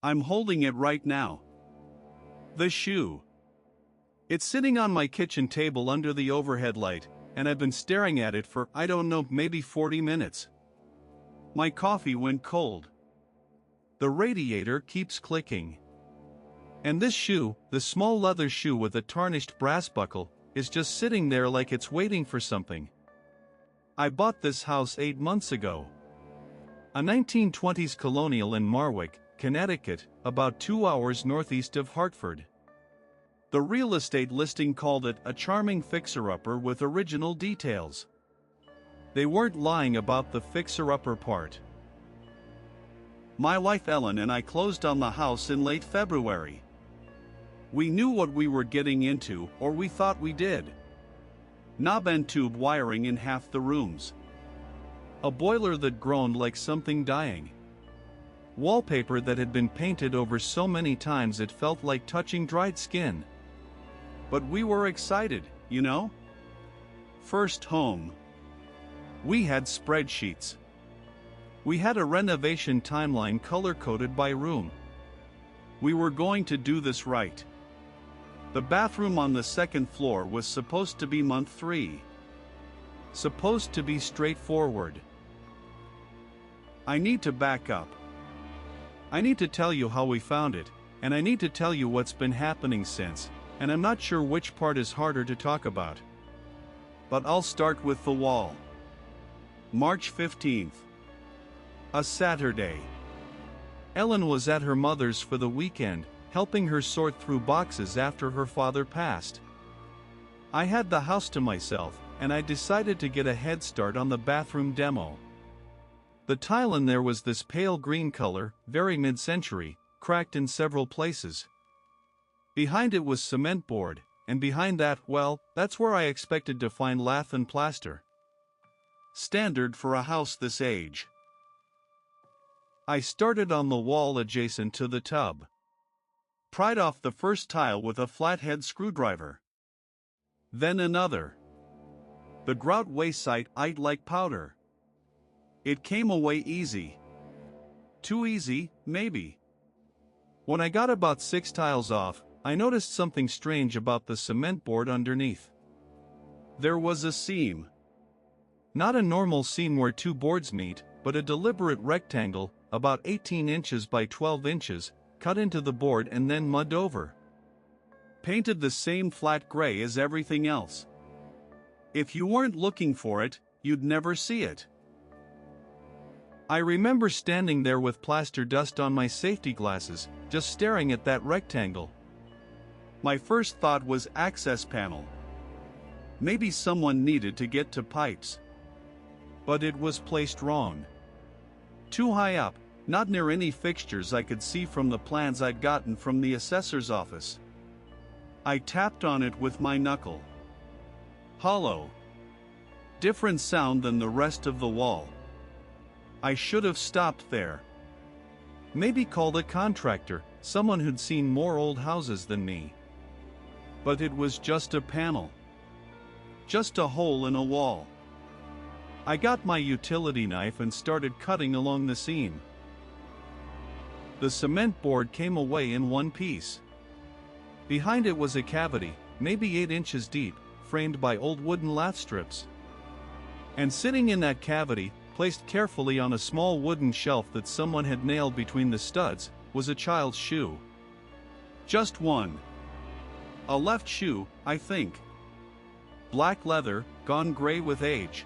I'm holding it right now. The shoe. It's sitting on my kitchen table under the overhead light, and I've been staring at it for, I don't know, maybe 40 minutes. My coffee went cold. The radiator keeps clicking. And this shoe, the small leather shoe with a tarnished brass buckle, is just sitting there like it's waiting for something. I bought this house 8 months ago. A 1920s colonial in Marwick, Connecticut, about 2 hours northeast of Hartford. The real estate listing called it a charming fixer-upper with original details. They weren't lying about the fixer-upper part. My wife Ellen and I closed on the house in late February. We knew what we were getting into, or we thought we did. Knob and tube wiring in half the rooms. A boiler that groaned like something dying. Wallpaper that had been painted over so many times it felt like touching dried skin. But we were excited, you know? First home. We had spreadsheets. We had a renovation timeline color-coded by room. We were going to do this right. The bathroom on the second floor was supposed to be month 3. Supposed to be straightforward. I need to back up. I need to tell you how we found it, and I need to tell you what's been happening since, and I'm not sure which part is harder to talk about. But I'll start with the wall. March 15th. A Saturday. Ellen was at her mother's for the weekend, helping her sort through boxes after her father passed. I had the house to myself, and I decided to get a head start on the bathroom demo. The tile in there was this pale green color, very mid-century, cracked in several places. Behind it was cement board, and behind that, well, that's where I expected to find lath and plaster. Standard for a house this age. I started on the wall adjacent to the tub. Pried off the first tile with a flathead screwdriver. Then another. The grout wayside eyed like powder. It came away easy. Too easy, maybe. When I got about 6 tiles off, I noticed something strange about the cement board underneath. There was a seam. Not a normal seam where 2 boards meet, but a deliberate rectangle, about 18 inches by 12 inches, cut into the board and then mudded over. Painted the same flat gray as everything else. If you weren't looking for it, you'd never see it. I remember standing there with plaster dust on my safety glasses, just staring at that rectangle. My first thought was access panel. Maybe someone needed to get to pipes. But it was placed wrong. Too high up, not near any fixtures I could see from the plans I'd gotten from the assessor's office. I tapped on it with my knuckle. Hollow. Different sound than the rest of the wall. I should have stopped there. Maybe called a contractor, someone who'd seen more old houses than me. But it was just a panel. Just a hole in a wall. I got my utility knife and started cutting along the seam. The cement board came away in one piece. Behind it was a cavity, maybe 8 inches deep, framed by old wooden lath strips. And sitting in that cavity, placed carefully on a small wooden shelf that someone had nailed between the studs, was a child's shoe. Just one. A left shoe, I think. Black leather, gone gray with age.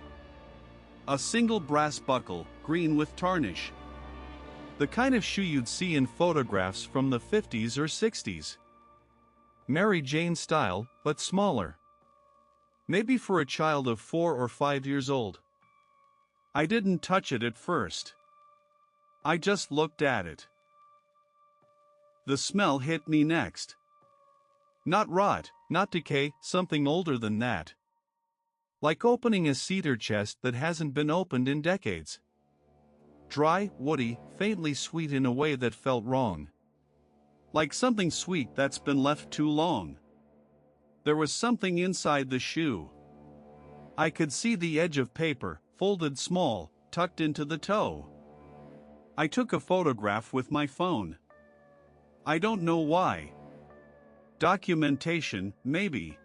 A single brass buckle, green with tarnish. The kind of shoe you'd see in photographs from the 50s or 60s. Mary Jane style, but smaller. Maybe for a child of 4 or 5 years old. I didn't touch it at first. I just looked at it. The smell hit me next. Not rot, not decay, something older than that. Like opening a cedar chest that hasn't been opened in decades. Dry, woody, faintly sweet in a way that felt wrong. Like something sweet that's been left too long. There was something inside the shoe. I could see the edge of paper, folded small, tucked into the toe. I took a photograph with my phone. I don't know why. Documentation, maybe.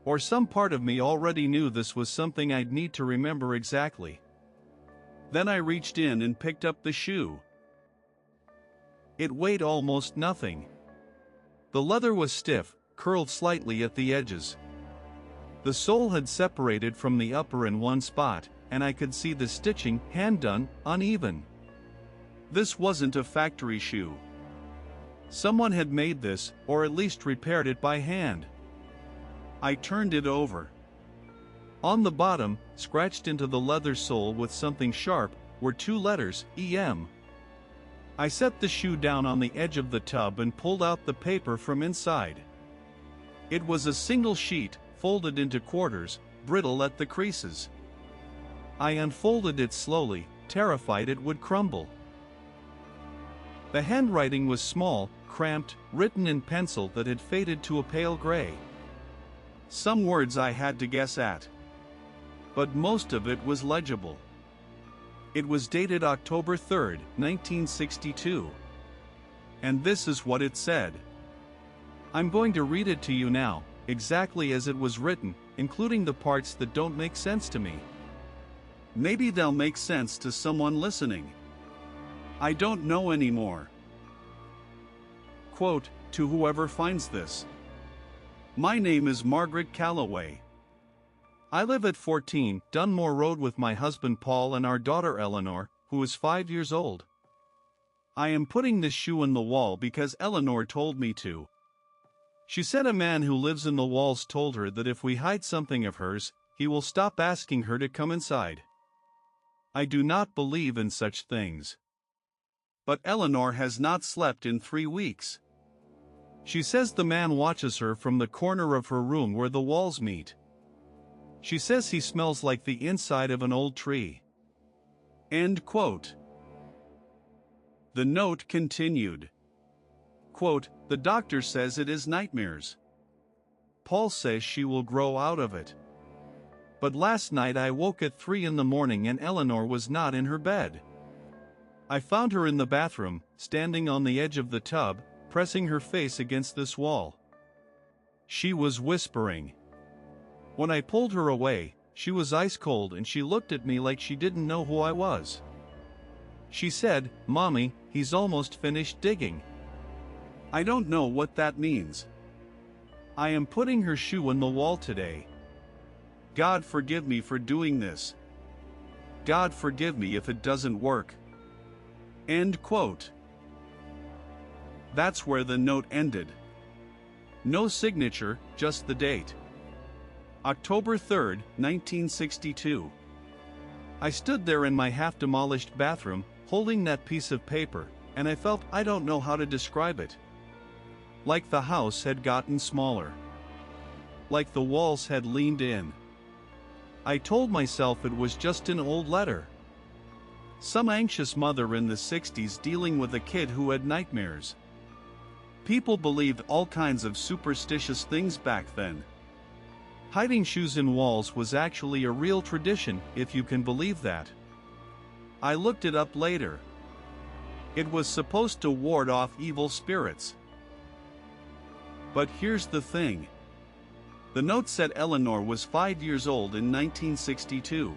Or some part of me already knew this was something I'd need to remember exactly. Then I reached in and picked up the shoe. It weighed almost nothing. The leather was stiff, curled slightly at the edges. The sole had separated from the upper in one spot, and I could see the stitching, hand-done, uneven. This wasn't a factory shoe. Someone had made this, or at least repaired it by hand. I turned it over. On the bottom, scratched into the leather sole with something sharp, were 2 letters, EM. I set the shoe down on the edge of the tub and pulled out the paper from inside. It was a single sheet, folded into quarters, brittle at the creases. I unfolded it slowly, terrified it would crumble. The handwriting was small, cramped, written in pencil that had faded to a pale gray. Some words I had to guess at, but most of it was legible. It was dated October 3, 1962. And this is what it said. I'm going to read it to you now, exactly as it was written, including the parts that don't make sense to me. Maybe they'll make sense to someone listening. I don't know anymore. Quote, to whoever finds this. My name is Margaret Calloway. I live at 14 Dunmore Road with my husband Paul and our daughter Eleanor, who is 5 years old. I am putting this shoe in the wall because Eleanor told me to. She said a man who lives in the walls told her that if we hide something of hers, he will stop asking her to come inside. I do not believe in such things. But Eleanor has not slept in 3 weeks. She says the man watches her from the corner of her room where the walls meet. She says he smells like the inside of an old tree. End quote. The note continued. Quote, the doctor says it is nightmares. Paul says she will grow out of it. But last night I woke at 3 in the morning and Eleanor was not in her bed. I found her in the bathroom, standing on the edge of the tub, pressing her face against this wall. She was whispering. When I pulled her away, she was ice cold and she looked at me like she didn't know who I was. She said, Mommy, he's almost finished digging. I don't know what that means. I am putting her shoe in the wall today. God forgive me for doing this. God forgive me if it doesn't work. End quote. That's where the note ended. No signature, just the date. October 3, 1962. I stood there in my half-demolished bathroom, holding that piece of paper, and I felt I don't know how to describe it. Like the house had gotten smaller. Like the walls had leaned in. I told myself it was just an old letter. Some anxious mother in the 60s dealing with a kid who had nightmares. People believed all kinds of superstitious things back then. Hiding shoes in walls was actually a real tradition, if you can believe that. I looked it up later. It was supposed to ward off evil spirits. But here's the thing. The note said Eleanor was 5 years old in 1962.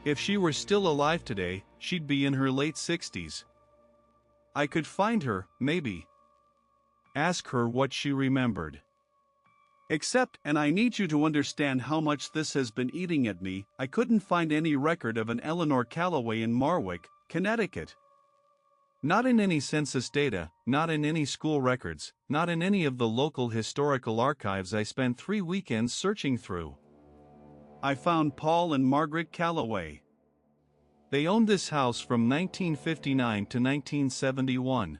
If she were still alive today, she'd be in her late 60s. I could find her, maybe. Ask her what she remembered. Except, and I need you to understand how much this has been eating at me, I couldn't find any record of an Eleanor Calloway in Marwick, Connecticut. Not in any census data, not in any school records, not in any of the local historical archives I spent 3 weekends searching through. I found Paul and Margaret Calloway. They owned this house from 1959 to 1971.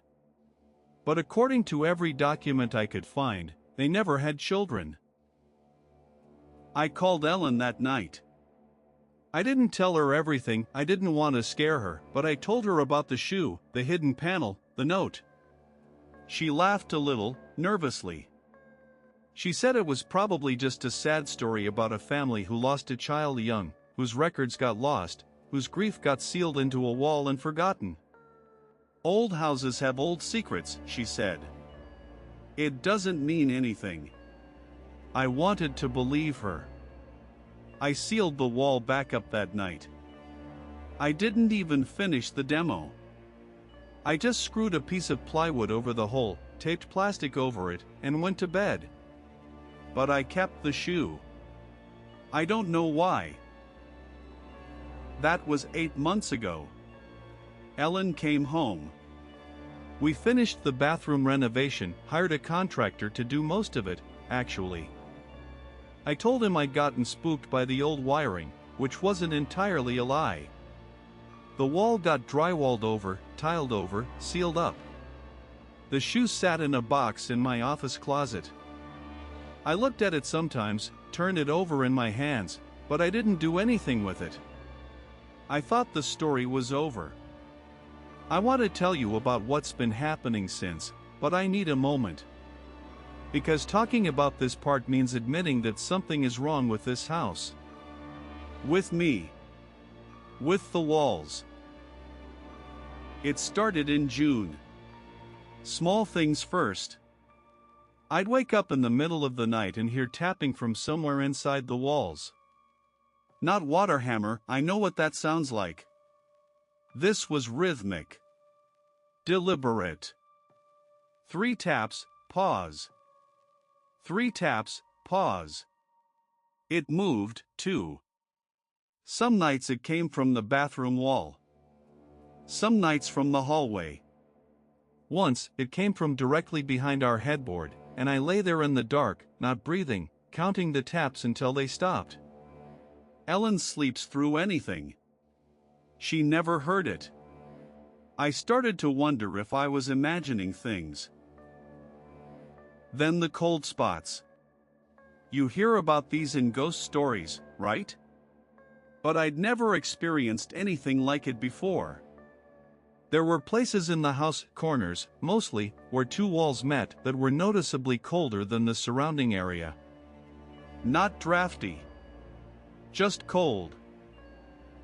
But according to every document I could find, they never had children. I called Ellen that night. I didn't tell her everything, I didn't want to scare her, but I told her about the shoe, the hidden panel, the note. She laughed a little, nervously. She said it was probably just a sad story about a family who lost a child young, whose records got lost, whose grief got sealed into a wall and forgotten. Old houses have old secrets, she said. It doesn't mean anything. I wanted to believe her. I sealed the wall back up that night. I didn't even finish the demo. I just screwed a piece of plywood over the hole, taped plastic over it, and went to bed. But I kept the shoe. I don't know why. That was 8 months ago. Ellen came home. We finished the bathroom renovation, hired a contractor to do most of it, actually. I told him I'd gotten spooked by the old wiring, which wasn't entirely a lie. The wall got drywalled over, tiled over, sealed up. The shoe sat in a box in my office closet. I looked at it sometimes, turned it over in my hands, but I didn't do anything with it. I thought the story was over. I want to tell you about what's been happening since, but I need a moment. Because talking about this part means admitting that something is wrong with this house. With me. With the walls. It started in June. Small things first. I'd wake up in the middle of the night and hear tapping from somewhere inside the walls. Not water hammer, I know what that sounds like. This was rhythmic. Deliberate. 3 taps, pause. 3 taps, pause. It moved, too. Some nights it came from the bathroom wall. Some nights from the hallway. Once, it came from directly behind our headboard, and I lay there in the dark, not breathing, counting the taps until they stopped. Ellen sleeps through anything. She never heard it. I started to wonder if I was imagining things. Then the cold spots. You hear about these in ghost stories, right? But I'd never experienced anything like it before. There were places in the house, corners, mostly, where 2 walls met that were noticeably colder than the surrounding area. Not drafty. Just cold.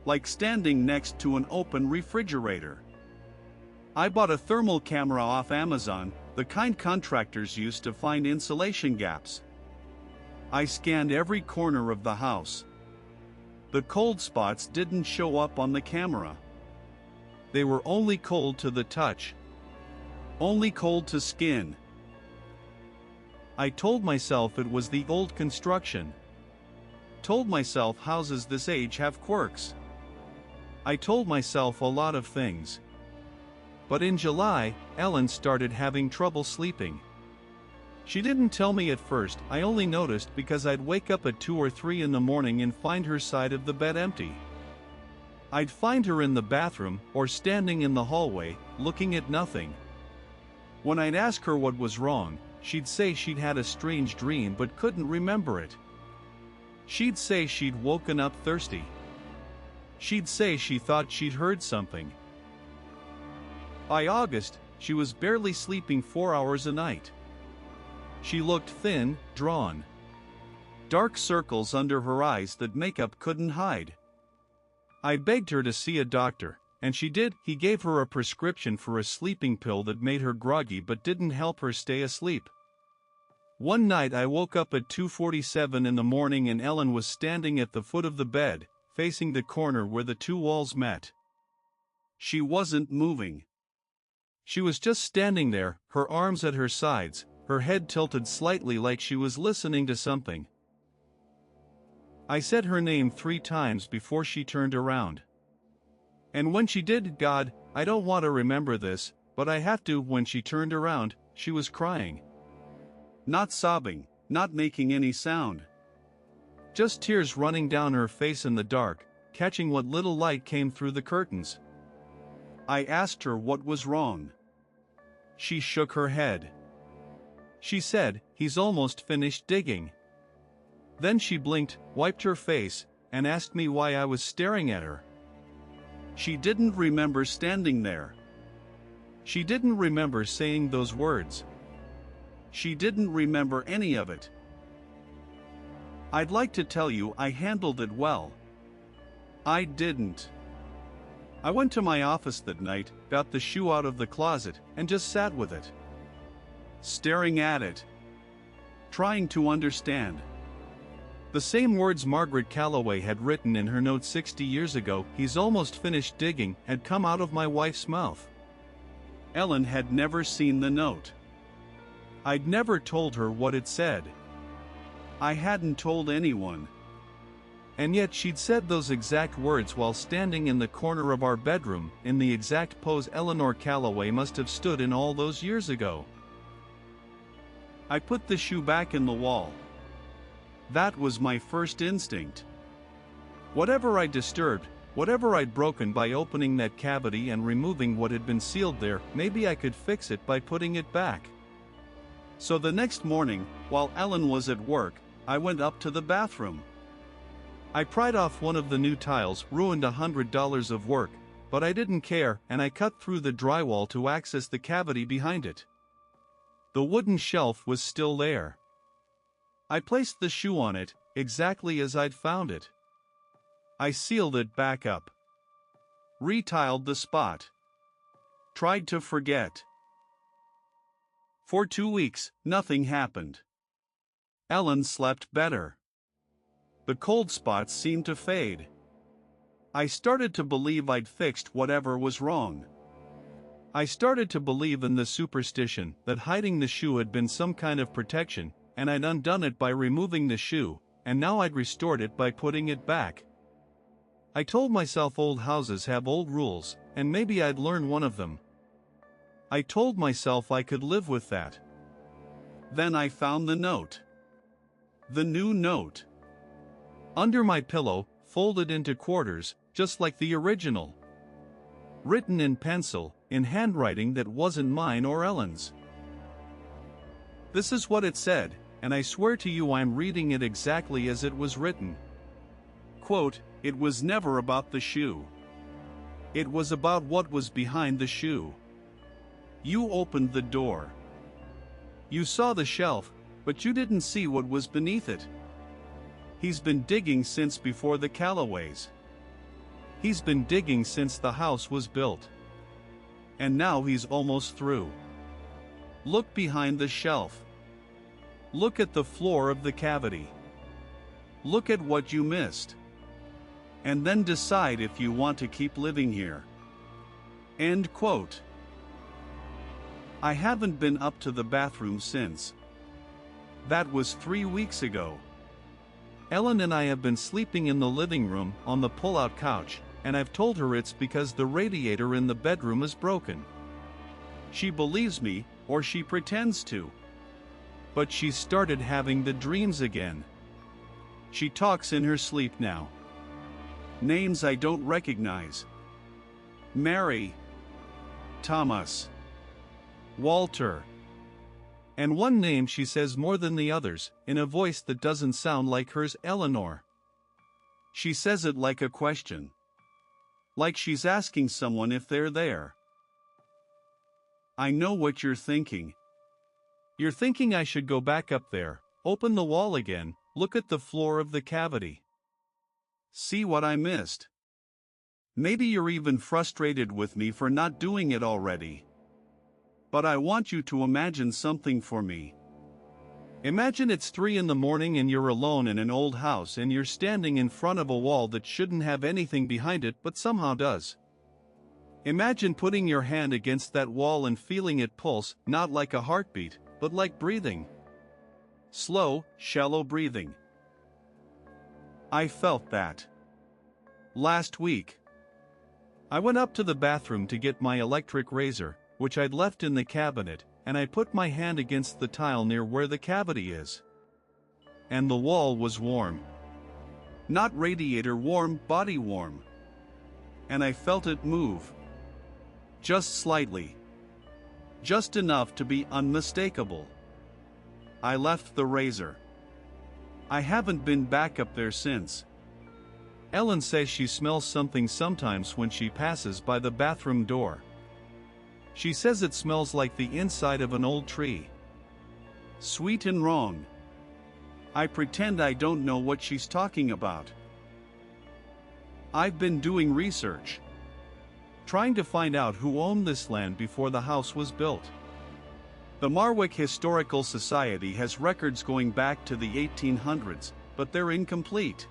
Like standing next to an open refrigerator. I bought a thermal camera off Amazon, the kind contractors use to find insulation gaps. I scanned every corner of the house. The cold spots didn't show up on the camera. They were only cold to the touch. Only cold to skin. I told myself it was the old construction. Told myself houses this age have quirks. I told myself a lot of things. But in July, Ellen started having trouble sleeping. She didn't tell me at first, I only noticed because I'd wake up at 2 or 3 in the morning and find her side of the bed empty. I'd find her in the bathroom, or standing in the hallway, looking at nothing. When I'd ask her what was wrong, she'd say she'd had a strange dream but couldn't remember it. She'd say she'd woken up thirsty. She'd say she thought she'd heard something. By August, she was barely sleeping 4 hours a night. She looked thin, drawn. Dark circles under her eyes that makeup couldn't hide. I begged her to see a doctor, and she did. He gave her a prescription for a sleeping pill that made her groggy but didn't help her stay asleep. One night I woke up at 2:47 in the morning and Ellen was standing at the foot of the bed, facing the corner where the 2 walls met. She wasn't moving. She was just standing there, her arms at her sides, her head tilted slightly like she was listening to something. I said her name 3 times before she turned around. And when she did, God, I don't want to remember this, but I have to, when she turned around, she was crying. Not sobbing, not making any sound. Just tears running down her face in the dark, catching what little light came through the curtains. I asked her what was wrong. She shook her head. She said, he's almost finished digging. Then she blinked, wiped her face, and asked me why I was staring at her. She didn't remember standing there. She didn't remember saying those words. She didn't remember any of it. I'd like to tell you I handled it well. I didn't. I went to my office that night, got the shoe out of the closet, and just sat with it. Staring at it. Trying to understand. The same words Margaret Calloway had written in her note 60 years ago, "He's almost finished digging," had come out of my wife's mouth. Ellen had never seen the note. I'd never told her what it said. I hadn't told anyone. And yet she'd said those exact words while standing in the corner of our bedroom, in the exact pose Eleanor Calloway must have stood in all those years ago. I put the shoe back in the wall. That was my first instinct. Whatever I disturbed, whatever I'd broken by opening that cavity and removing what had been sealed there, maybe I could fix it by putting it back. So the next morning, while Ellen was at work, I went up to the bathroom. I pried off one of the new tiles, ruined $100 of work, but I didn't care, and I cut through the drywall to access the cavity behind it. The wooden shelf was still there. I placed the shoe on it, exactly as I'd found it. I sealed it back up. Retiled the spot. Tried to forget. For 2 weeks, nothing happened. Ellen slept better. The cold spots seemed to fade. I started to believe I'd fixed whatever was wrong. I started to believe in the superstition that hiding the shoe had been some kind of protection, and I'd undone it by removing the shoe, and now I'd restored it by putting it back. I told myself old houses have old rules, and maybe I'd learn one of them. I told myself I could live with that. Then I found the note. The new note. Under my pillow, folded into quarters, just like the original. Written in pencil, in handwriting that wasn't mine or Ellen's. This is what it said, and I swear to you I'm reading it exactly as it was written. Quote, "It was never about the shoe. It was about what was behind the shoe. You opened the door. You saw the shelf, but you didn't see what was beneath it. He's been digging since before the Calloways. He's been digging since the house was built. And now he's almost through. Look behind the shelf. Look at the floor of the cavity. Look at what you missed. And then decide if you want to keep living here." End quote. I haven't been up to the bathroom since. That was 3 weeks ago. Ellen and I have been sleeping in the living room on the pull-out couch, and I've told her it's because the radiator in the bedroom is broken. She believes me, or she pretends to. But she's started having the dreams again. She talks in her sleep now. Names I don't recognize. Mary. Thomas. Walter. And one name she says more than the others, in a voice that doesn't sound like hers, Eleanor. She says it like a question. Like she's asking someone if they're there. I know what you're thinking. You're thinking I should go back up there, open the wall again, look at the floor of the cavity. See what I missed. Maybe you're even frustrated with me for not doing it already. But I want you to imagine something for me. Imagine it's 3 in the morning and you're alone in an old house and you're standing in front of a wall that shouldn't have anything behind it but somehow does. Imagine putting your hand against that wall and feeling it pulse, not like a heartbeat, but like breathing. Slow, shallow breathing. I felt that. Last week. I went up to the bathroom to get my electric razor, which I'd left in the cabinet, and I put my hand against the tile near where the cavity is. And the wall was warm. Not radiator warm, body warm. And I felt it move. Just slightly. Just enough to be unmistakable. I left the razor. I haven't been back up there since. Ellen says she smells something sometimes when she passes by the bathroom door. She says it smells like the inside of an old tree. Sweet and wrong. I pretend I don't know what she's talking about. I've been doing research. trying to find out who owned this land before the house was built. The Marwick Historical Society has records going back to the 1800s, but they're incomplete.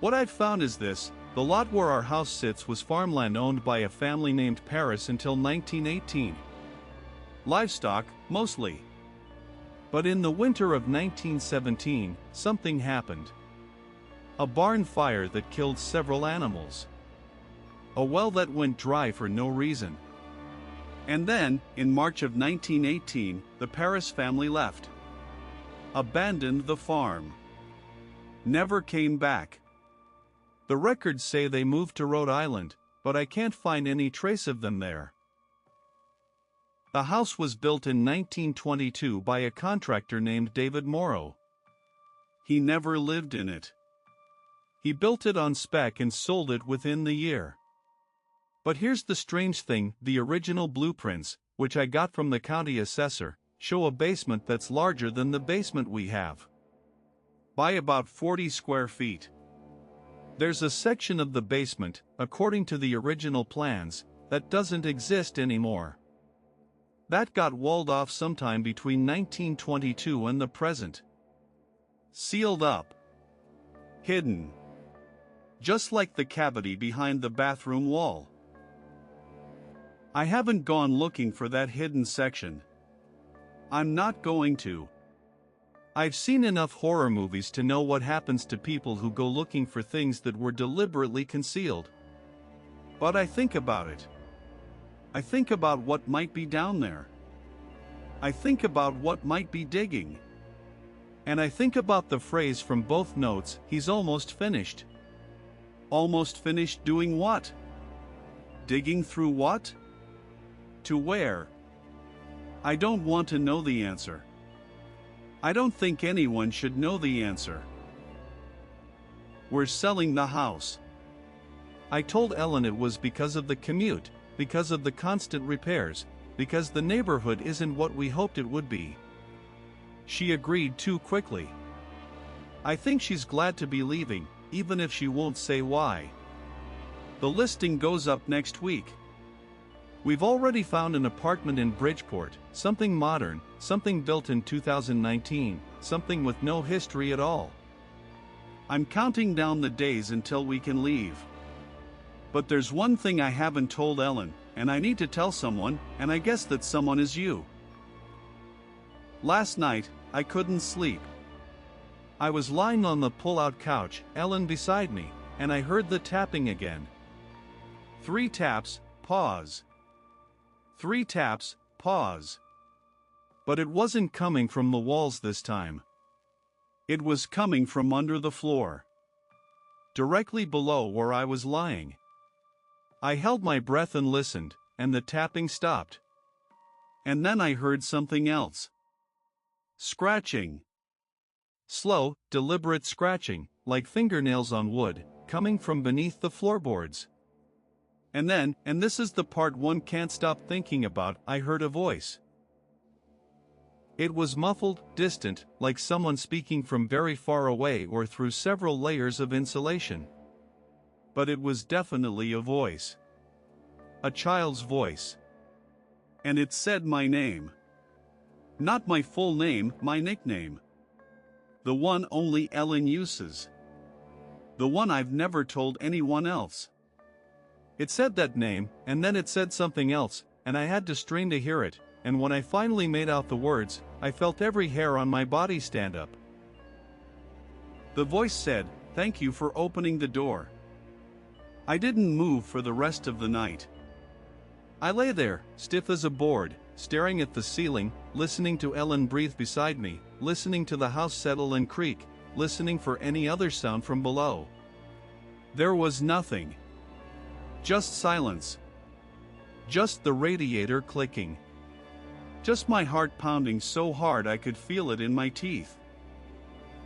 What I've found is this: the lot where our house sits was farmland owned by a family named Paris until 1918. Livestock, mostly. But in the winter of 1917, something happened. A barn fire that killed several animals. A well that went dry for no reason. And then, in March of 1918, the Paris family left. Abandoned the farm. Never came back. The records say they moved to Rhode Island, but I can't find any trace of them there. The house was built in 1922 by a contractor named David Morrow. He never lived in it. He built it on spec and sold it within the year. But here's the strange thing: the original blueprints, which I got from the county assessor, show a basement that's larger than the basement we have. By about 40 square feet. There's a section of the basement, according to the original plans, that doesn't exist anymore. That got walled off sometime between 1922 and the present. Sealed up. Hidden. Just like the cavity behind the bathroom wall. I haven't gone looking for that hidden section. I'm not going to. I've seen enough horror movies to know what happens to people who go looking for things that were deliberately concealed. But I think about it. I think about what might be down there. I think about what might be digging. And I think about the phrase from both notes: he's almost finished. Almost finished doing what? Digging through what? To where? I don't want to know the answer. I don't think anyone should know the answer. We're selling the house. I told Ellen it was because of the commute, because of the constant repairs, because the neighborhood isn't what we hoped it would be. She agreed too quickly. I think she's glad to be leaving, even if she won't say why. The listing goes up next week. We've already found an apartment in Bridgeport, something modern, something built in 2019, something with no history at all. I'm counting down the days until we can leave. But there's one thing I haven't told Ellen, and I need to tell someone, and I guess that someone is you. Last night, I couldn't sleep. I was lying on the pull-out couch, Ellen beside me, and I heard the tapping again. 3 taps, pause. 3 taps, pause. But it wasn't coming from the walls this time. It was coming from under the floor. Directly below where I was lying. I held my breath and listened, and the tapping stopped. And then I heard something else. Scratching. Slow, deliberate scratching, like fingernails on wood, coming from beneath the floorboards. And then, and this is the part one can't stop thinking about, I heard a voice. It was muffled, distant, like someone speaking from very far away or through several layers of insulation. But it was definitely a voice. A child's voice. And it said my name. Not my full name, my nickname. The one only Ellen uses. The one I've never told anyone else. It said that name, and then it said something else, and I had to strain to hear it, and when I finally made out the words, I felt every hair on my body stand up. The voice said, "Thank you for opening the door." I didn't move for the rest of the night. I lay there, stiff as a board, staring at the ceiling, listening to Ellen breathe beside me, listening to the house settle and creak, listening for any other sound from below. There was nothing. Just silence. Just the radiator clicking. Just my heart pounding so hard I could feel it in my teeth.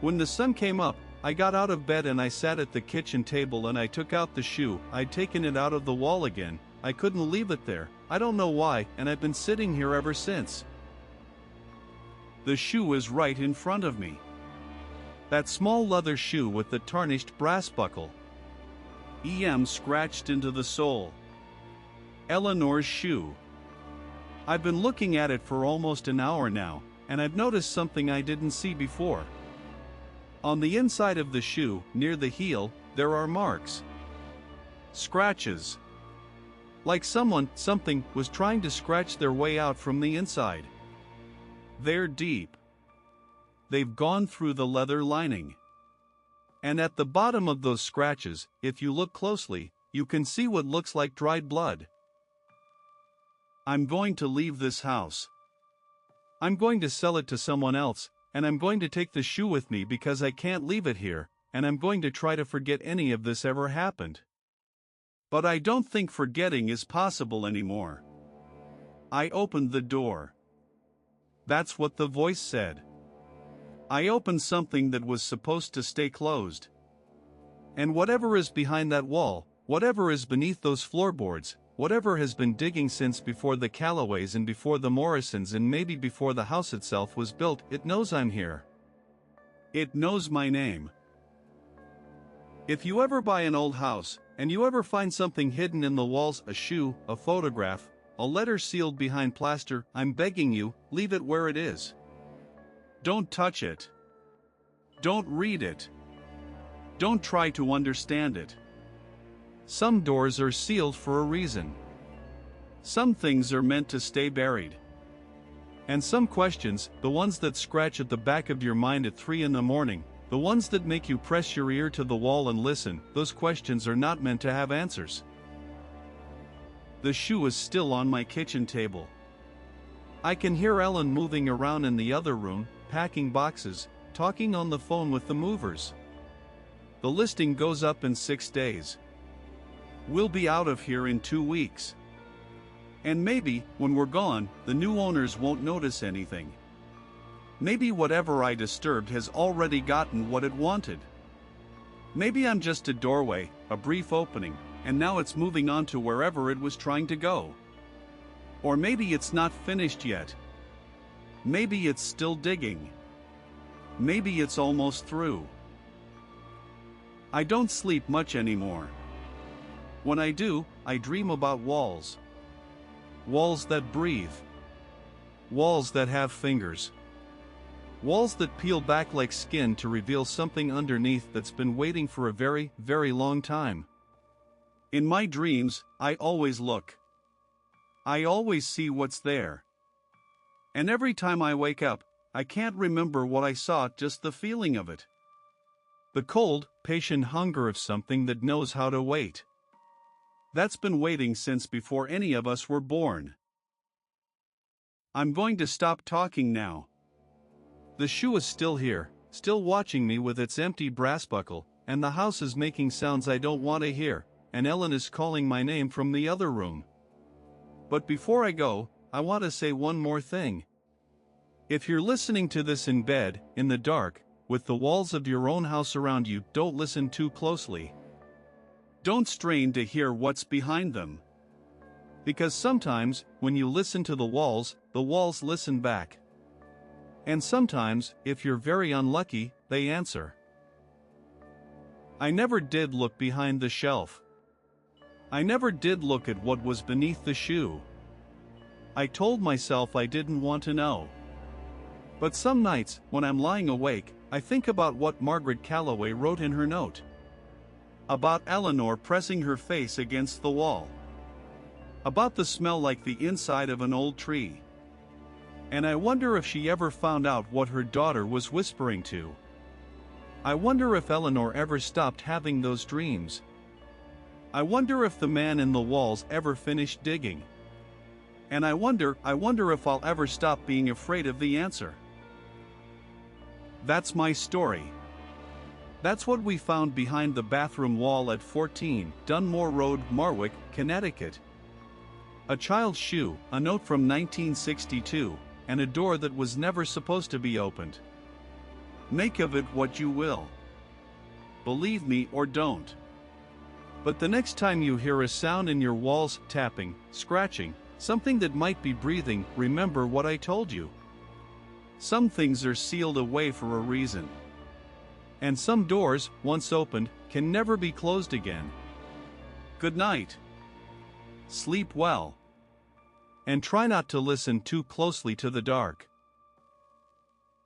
When the sun came up, I got out of bed and I sat at the kitchen table and I took out the shoe. I'd taken it out of the wall again. I couldn't leave it there, I don't know why, and I've been sitting here ever since. The shoe is right in front of me. That small leather shoe with the tarnished brass buckle. EM scratched into the sole. Eleanor's shoe. I've been looking at it for almost an hour now, and I've noticed something I didn't see before. On the inside of the shoe, near the heel, there are marks. Scratches. Like something was trying to scratch their way out from the inside. They're deep. They've gone through the leather lining. And at the bottom of those scratches, if you look closely, you can see what looks like dried blood. I'm going to leave this house. I'm going to sell it to someone else, and I'm going to take the shoe with me because I can't leave it here, and I'm going to try to forget any of this ever happened. But I don't think forgetting is possible anymore. I opened the door. That's what the voice said. I opened something that was supposed to stay closed. And whatever is behind that wall, whatever is beneath those floorboards, whatever has been digging since before the Callaways and before the Morrisons and maybe before the house itself was built, it knows I'm here. It knows my name. If you ever buy an old house, and you ever find something hidden in the walls, a shoe, a photograph, a letter sealed behind plaster, I'm begging you, leave it where it is. Don't touch it. Don't read it. Don't try to understand it. Some doors are sealed for a reason. Some things are meant to stay buried. And some questions, the ones that scratch at the back of your mind at 3 in the morning, the ones that make you press your ear to the wall and listen, those questions are not meant to have answers. The shoe is still on my kitchen table. I can hear Ellen moving around in the other room, packing boxes, talking on the phone with the movers. The listing goes up in 6 days. We'll be out of here in 2 weeks. And maybe, when we're gone, the new owners won't notice anything. Maybe whatever I disturbed has already gotten what it wanted. Maybe I'm just a doorway, a brief opening, and now it's moving on to wherever it was trying to go. Or maybe it's not finished yet. Maybe it's still digging. Maybe it's almost through. I don't sleep much anymore. When I do, I dream about walls. Walls that breathe. Walls that have fingers. Walls that peel back like skin to reveal something underneath that's been waiting for a very, very long time. In my dreams, I always look. I always see what's there. And every time I wake up, I can't remember what I saw, just the feeling of it. The cold, patient hunger of something that knows how to wait. That's been waiting since before any of us were born. I'm going to stop talking now. The shoe is still here, still watching me with its empty brass buckle, and the house is making sounds I don't want to hear, and Ellen is calling my name from the other room. But before I go, I want to say one more thing. If you're listening to this in bed, in the dark, with the walls of your own house around you, don't listen too closely. Don't strain to hear what's behind them. Because sometimes, when you listen to the walls listen back. And sometimes, if you're very unlucky, they answer. I never did look behind the shelf. I never did look at what was beneath the shoe. I told myself I didn't want to know. But some nights, when I'm lying awake, I think about what Margaret Calloway wrote in her note. About Eleanor pressing her face against the wall. About the smell like the inside of an old tree. And I wonder if she ever found out what her daughter was whispering to. I wonder if Eleanor ever stopped having those dreams. I wonder if the man in the walls ever finished digging. And I wonder if I'll ever stop being afraid of the answer. That's my story. That's what we found behind the bathroom wall at 14 Dunmore Road, Marwick, Connecticut. A child's shoe, a note from 1962, and a door that was never supposed to be opened. Make of it what you will. Believe me or don't. But the next time you hear a sound in your walls, tapping, scratching, something that might be breathing, remember what I told you. Some things are sealed away for a reason. And some doors, once opened, can never be closed again. Good night. sleep well, and try not to listen too closely to the dark.